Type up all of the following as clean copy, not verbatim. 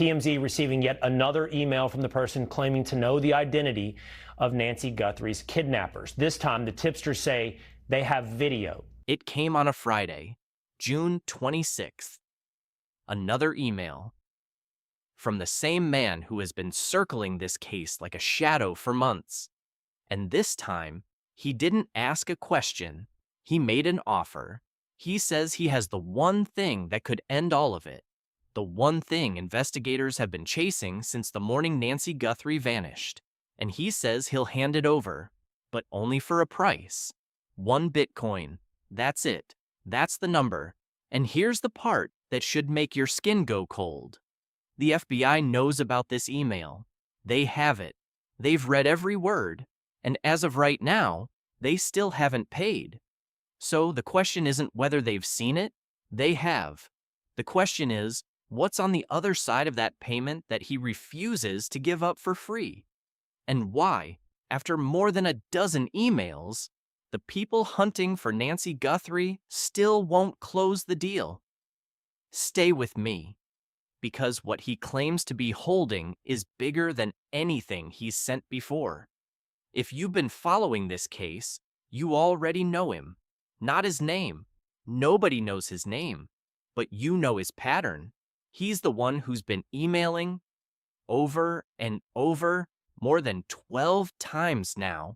TMZ receiving yet another email from the person claiming to know the identity of Nancy Guthrie's kidnappers. This time, the tipsters say they have video. It came on a Friday, June 26th. Another email from the same man who has been circling this case like a shadow for months. And this time, he didn't ask a question. He made an offer. He says he has the one thing that could end all of it. The one thing investigators have been chasing since the morning Nancy Guthrie vanished. And he says he'll hand it over, but only for a price. 1 Bitcoin. That's it. That's the number. And here's the part that should make your skin go cold. The FBI knows about this email. They have it. They've read every word. And as of right now, they still haven't paid. So the question isn't whether they've seen it. They have. The question is, what's on the other side of that payment that he refuses to give up for free? And why, after more than a dozen emails, the people hunting for Nancy Guthrie still won't close the deal? Stay with me, because what he claims to be holding is bigger than anything he's sent before. If you've been following this case, you already know him. Not his name. Nobody knows his name, but you know his pattern. He's the one who's been emailing over and over more than 12 times now,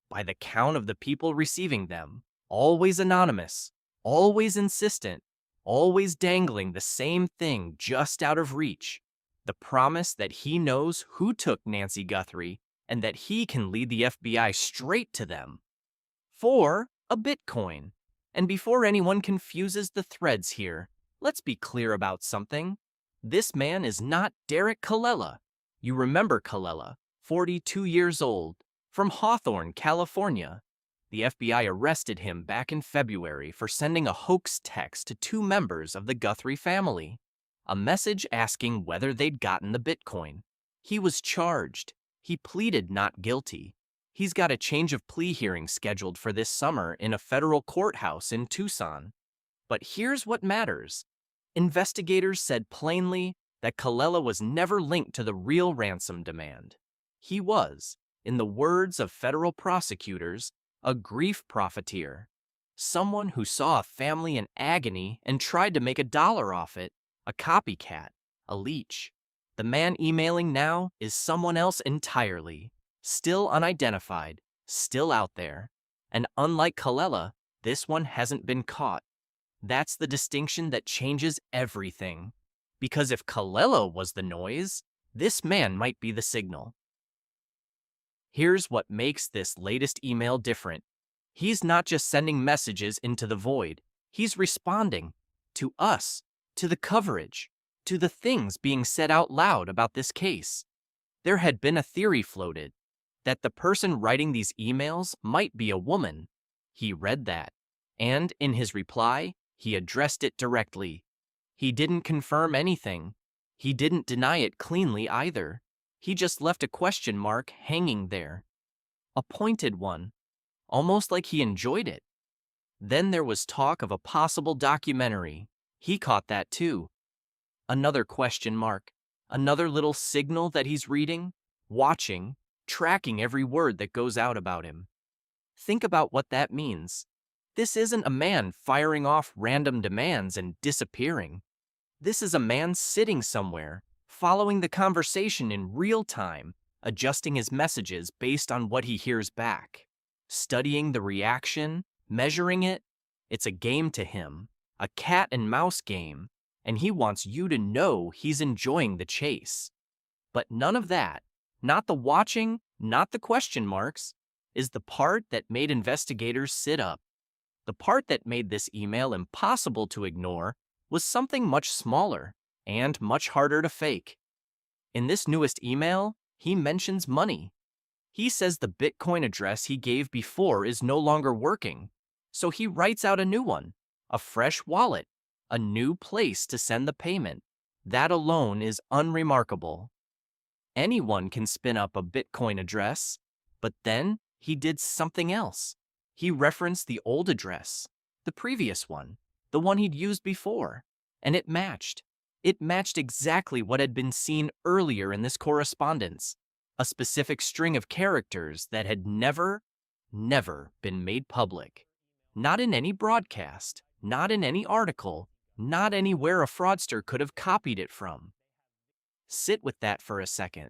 by the count of the people receiving them, always anonymous, always insistent, always dangling the same thing just out of reach, the promise that he knows who took Nancy Guthrie and that he can lead the FBI straight to them. For a Bitcoin. And before anyone confuses the threads here, let's be clear about something. This man is not Derek Colella. You remember Colella, 42 years old, from Hawthorne, California. The FBI arrested him back in February for sending a hoax text to 2 members of the Guthrie family, a message asking whether they'd gotten the Bitcoin. He was charged. He pleaded not guilty. He's got a change of plea hearing scheduled for this summer in a federal courthouse in Tucson. But here's what matters. Investigators said plainly that Colella was never linked to the real ransom demand. He was, in the words of federal prosecutors, a grief profiteer, someone who saw a family in agony and tried to make $1 off it, a copycat, a leech. The man emailing now is someone else entirely, still unidentified, still out there. And unlike Colella, this one hasn't been caught. That's the distinction that changes everything. Because if Colella was the noise, this man might be the signal. Here's what makes this latest email different. He's not just sending messages into the void. He's responding to us, to the coverage, to the things being said out loud about this case. There had been a theory floated that the person writing these emails might be a woman. He read that, and in his reply, he addressed it directly. He didn't confirm anything. He didn't deny it cleanly either. He just left a question mark hanging there. A pointed one, almost like he enjoyed it. Then there was talk of a possible documentary. He caught that too. Another question mark, another little signal that he's reading, watching, tracking every word that goes out about him. Think about what that means. This isn't a man firing off random demands and disappearing. This is a man sitting somewhere, following the conversation in real time, adjusting his messages based on what he hears back, studying the reaction, measuring it. It's a game to him, a cat and mouse game, and he wants you to know he's enjoying the chase. But none of that, not the watching, not the question marks, is the part that made investigators sit up. The part that made this email impossible to ignore was something much smaller and much harder to fake. In this newest email, he mentions money. He says the Bitcoin address he gave before is no longer working, so he writes out a new one, a fresh wallet, a new place to send the payment. That alone is unremarkable. Anyone can spin up a Bitcoin address, but then he did something else. He referenced the old address, the previous one, the one he'd used before, and it matched. It matched exactly what had been seen earlier in this correspondence, a specific string of characters that had never been made public. Not in any broadcast, not in any article, not anywhere a fraudster could have copied it from. Sit with that for a second.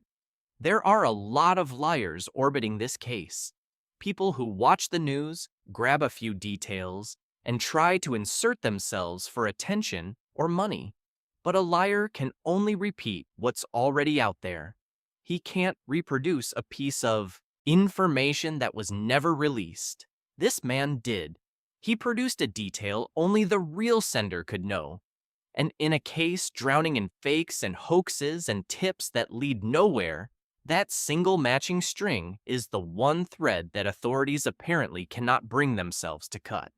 There are a lot of liars orbiting this case. People who watch the news, grab a few details, and try to insert themselves for attention or money. But a liar can only repeat what's already out there. He can't reproduce a piece of information that was never released. This man did. He produced a detail only the real sender could know. And in a case drowning in fakes and hoaxes and tips that lead nowhere, that single matching string is the one thread that authorities apparently cannot bring themselves to cut.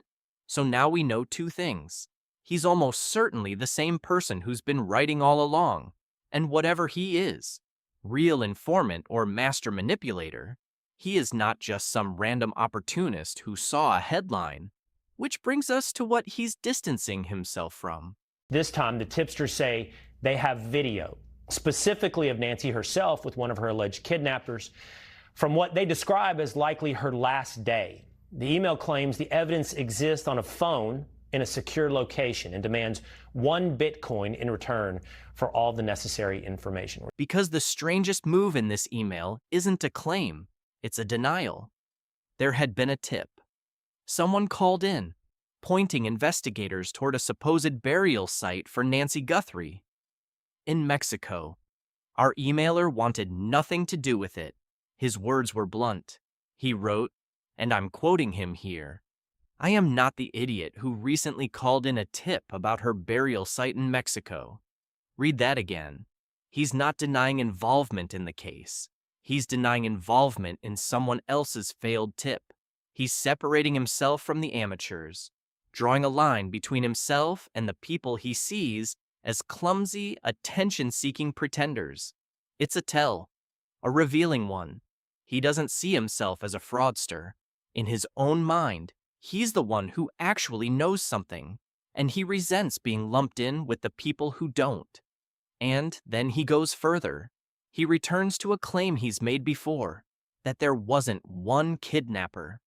So now we know two things. He's almost certainly the same person who's been writing all along. And whatever he is, real informant or master manipulator, he is not just some random opportunist who saw a headline. Which brings us to what he's distancing himself from. This time, the tipsters say they have video, specifically of Nancy herself with one of her alleged kidnappers, from what they describe as likely her last day. The email claims the evidence exists on a phone in a secure location and demands 1 Bitcoin in return for all the necessary information. Because the strangest move in this email isn't a claim, it's a denial. There had been a tip. Someone called in, pointing investigators toward a supposed burial site for Nancy Guthrie in Mexico. Our emailer wanted nothing to do with it. His words were blunt. He wrote, and I'm quoting him here, "I am not the idiot who recently called in a tip about her burial site in Mexico." Read that again. He's not denying involvement in the case. He's denying involvement in someone else's failed tip. He's separating himself from the amateurs, drawing a line between himself and the people he sees as clumsy, attention-seeking pretenders. It's a tell, a revealing one. He doesn't see himself as a fraudster. In his own mind, he's the one who actually knows something, and he resents being lumped in with the people who don't. And then he goes further. He returns to a claim he's made before, that there wasn't one kidnapper.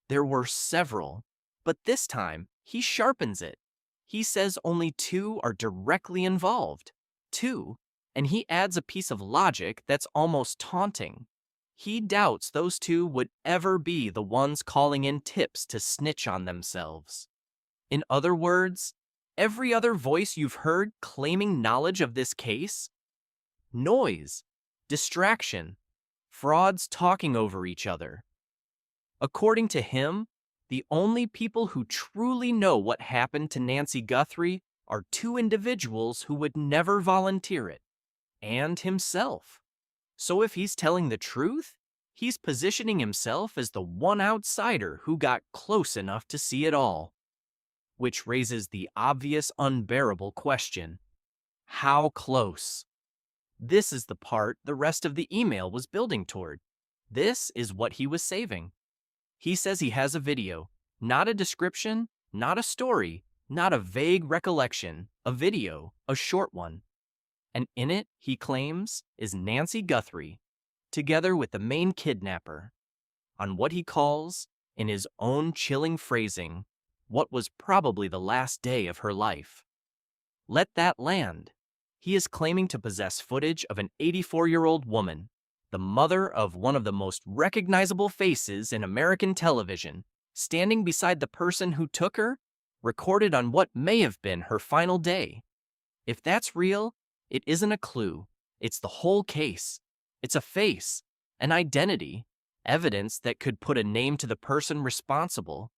There were several, but this time he sharpens it. He says only 2 are directly involved. 2, and he adds a piece of logic that's almost taunting. He doubts those 2 would ever be the ones calling in tips to snitch on themselves. In other words, every other voice you've heard claiming knowledge of this case? Noise, distraction, frauds talking over each other. According to him, the only people who truly know what happened to Nancy Guthrie are 2 individuals who would never volunteer it, and himself. So if he's telling the truth, he's positioning himself as the one outsider who got close enough to see it all. Which raises the obvious, unbearable question: how close? This is the part the rest of the email was building toward. This is what he was saving. He says he has a video, not a description, not a story, not a vague recollection, a video, a short one. And in it, he claims, is Nancy Guthrie, together with the main kidnapper, on what he calls, in his own chilling phrasing, what was probably the last day of her life. Let that land. He is claiming to possess footage of an 84-year-old woman, the mother of one of the most recognizable faces in American television, standing beside the person who took her, recorded on what may have been her final day. If that's real, it isn't a clue. It's the whole case. It's a face, an identity, evidence that could put a name to the person responsible.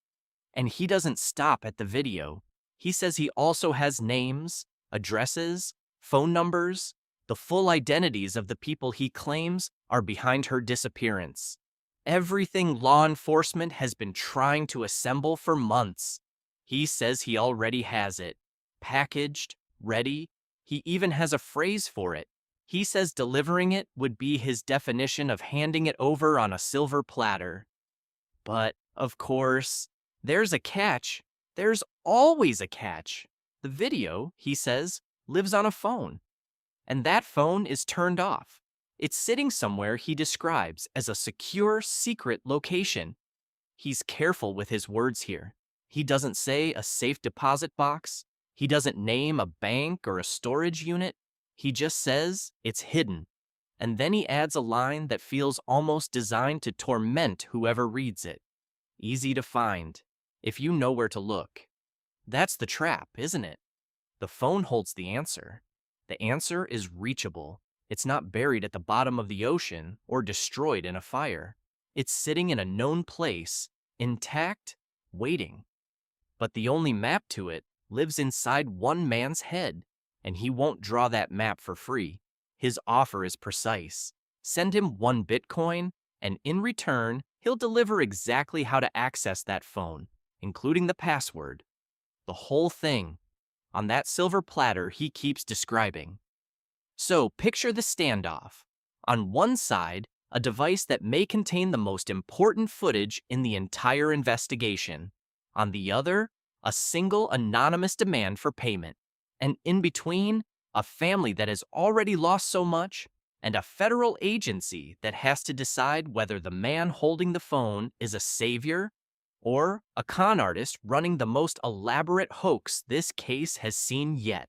And he doesn't stop at the video. He says he also has names, addresses, phone numbers. The full identities of the people he claims are behind her disappearance. Everything law enforcement has been trying to assemble for months. He says he already has it. Packaged, ready. He even has a phrase for it. He says delivering it would be his definition of handing it over on a silver platter. But, of course, there's a catch. There's always a catch. The video, he says, lives on a phone. And that phone is turned off. It's sitting somewhere he describes as a secure, secret location. He's careful with his words here. He doesn't say a safe deposit box. He doesn't name a bank or a storage unit. He just says it's hidden. And then he adds a line that feels almost designed to torment whoever reads it. Easy to find, if you know where to look. That's the trap, isn't it? The phone holds the answer. The answer is reachable. It's not buried at the bottom of the ocean or destroyed in a fire. It's sitting in a known place, intact, waiting. But the only map to it lives inside one man's head, and he won't draw that map for free. His offer is precise. Send him 1 Bitcoin, and in return, he'll deliver exactly how to access that phone, including the password. The whole thing, on that silver platter he keeps describing. So picture the standoff. On one side, a device that may contain the most important footage in the entire investigation. On the other, a single anonymous demand for payment. And in between, a family that has already lost so much, and a federal agency that has to decide whether the man holding the phone is a savior or a con artist running the most elaborate hoax this case has seen yet.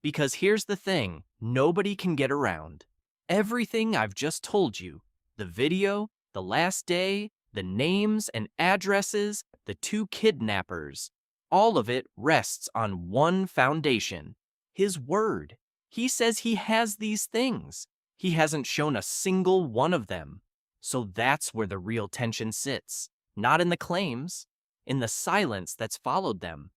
Because here's the thing nobody can get around. Everything I've just told you, the video, the last day, the names and addresses, the 2 kidnappers, all of it rests on one foundation: his word. He says he has these things. He hasn't shown a single one of them. So that's where the real tension sits. Not in the claims, in the silence that's followed them.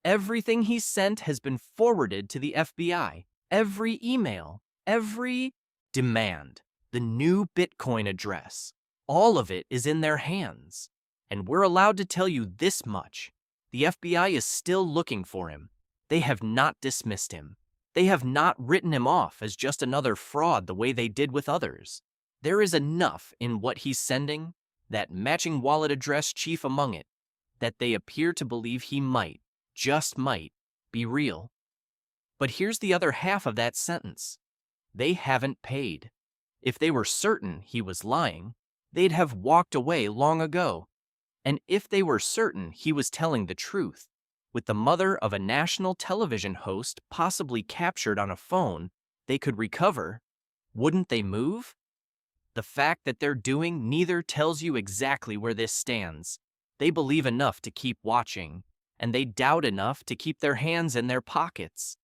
Everything he sent has been forwarded to the FBI. Every email, every demand, the new Bitcoin address, all of it is in their hands. And we're allowed to tell you this much. The FBI is still looking for him. They have not dismissed him. They have not written him off as just another fraud the way they did with others. There is enough in what he's sending, that matching wallet address chief among it, that they appear to believe he might, just might, be real. But here's the other half of that sentence. They haven't paid. If they were certain he was lying, they'd have walked away long ago. And if they were certain he was telling the truth, with the mother of a national television host possibly captured on a phone they could recover, wouldn't they move? The fact that they're doing neither tells you exactly where this stands. They believe enough to keep watching, and they doubt enough to keep their hands in their pockets.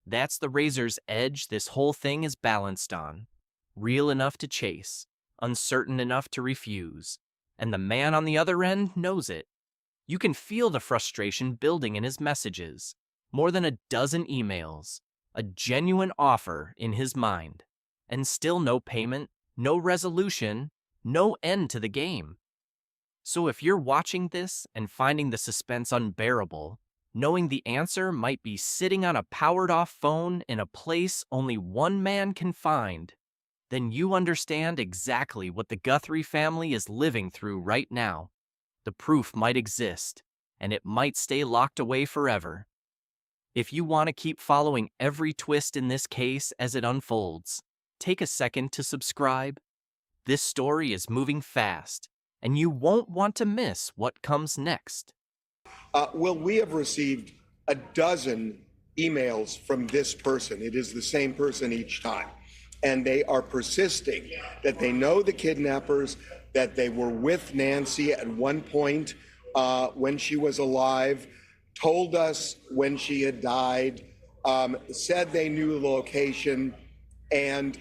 That's the razor's edge this whole thing is balanced on. Real enough to chase, uncertain enough to refuse. And the man on the other end knows it. You can feel the frustration building in his messages. More than a dozen emails. A genuine offer in his mind. And still no payment, no resolution, no end to the game. So if you're watching this and finding the suspense unbearable, knowing the answer might be sitting on a powered-off phone in a place only one man can find, then you understand exactly what the Guthrie family is living through right now. The proof might exist, and it might stay locked away forever. If you want to keep following every twist in this case as it unfolds, take a second to subscribe. This story is moving fast, and you won't want to miss what comes next. Will, we have received a dozen emails from this person. It is the same person each time. And they are persisting that they know the kidnappers, that they were with Nancy at one point when she was alive, told us when she had died, said they knew the location, and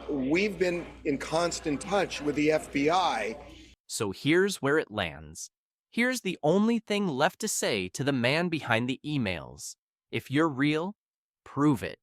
we've been in constant touch with the FBI. So here's where it lands. Here's the only thing left to say to the man behind the emails. If you're real, prove it.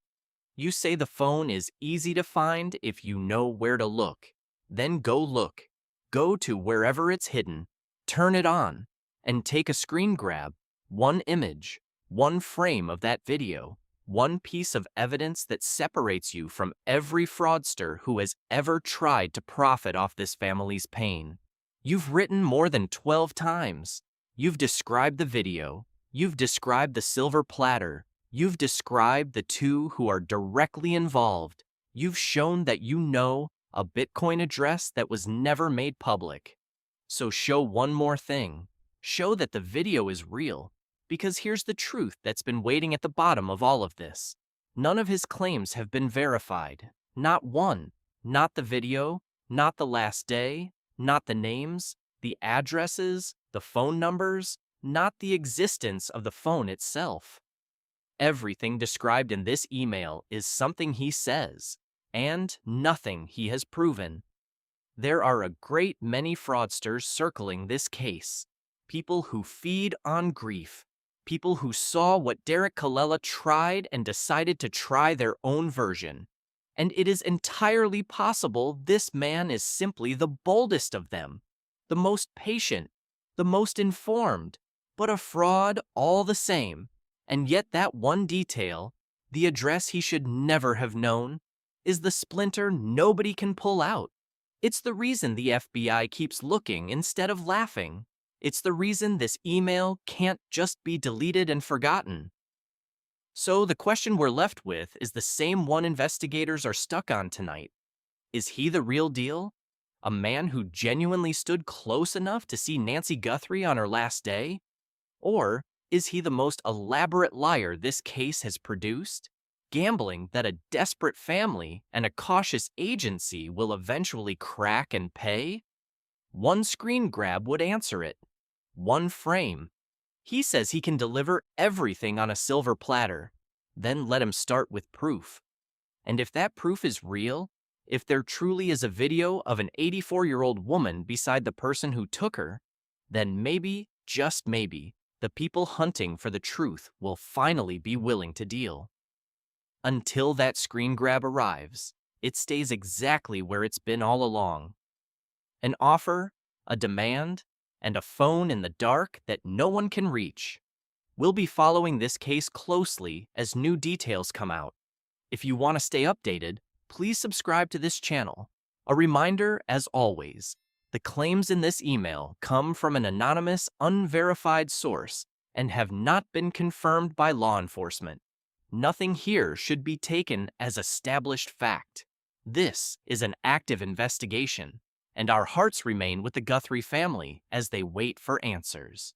You say the phone is easy to find if you know where to look. Then go look. Go to wherever it's hidden, turn it on, and take a screen grab, one image, one frame of that video, one piece of evidence that separates you from every fraudster who has ever tried to profit off this family's pain. You've written more than 12 times. You've described the video. You've described the silver platter. You've described the two who are directly involved. You've shown that you know a Bitcoin address that was never made public. So show one more thing. Show that the video is real, because here's the truth that's been waiting at the bottom of all of this. None of his claims have been verified. Not one. Not the video, not the last day, not the names, the addresses, the phone numbers, not the existence of the phone itself. Everything described in this email is something he says, and nothing he has proven. There are a great many fraudsters circling this case. People who feed on grief. People who saw what Derek Colella tried and decided to try their own version. And it is entirely possible this man is simply the boldest of them, the most patient, the most informed, but a fraud all the same. And yet that one detail, the address he should never have known, is the splinter nobody can pull out. It's the reason the FBI keeps looking instead of laughing. It's the reason this email can't just be deleted and forgotten. So the question we're left with is the same one investigators are stuck on tonight. Is he the real deal? A man who genuinely stood close enough to see Nancy Guthrie on her last day? Or is he the most elaborate liar this case has produced? Gambling that a desperate family and a cautious agency will eventually crack and pay? One screen grab would answer it. One frame. He says he can deliver everything on a silver platter. Then let him start with proof. And if that proof is real, if there truly is a video of an 84-year-old woman beside the person who took her, then maybe, just maybe, the people hunting for the truth will finally be willing to deal. Until that screen grab arrives, it stays exactly where it's been all along. An offer, a demand, and a phone in the dark that no one can reach. We'll be following this case closely as new details come out. If you want to stay updated, please subscribe to this channel. A reminder, as always, the claims in this email come from an anonymous, unverified source and have not been confirmed by law enforcement. Nothing here should be taken as established fact. This is an active investigation, and our hearts remain with the Guthrie family as they wait for answers.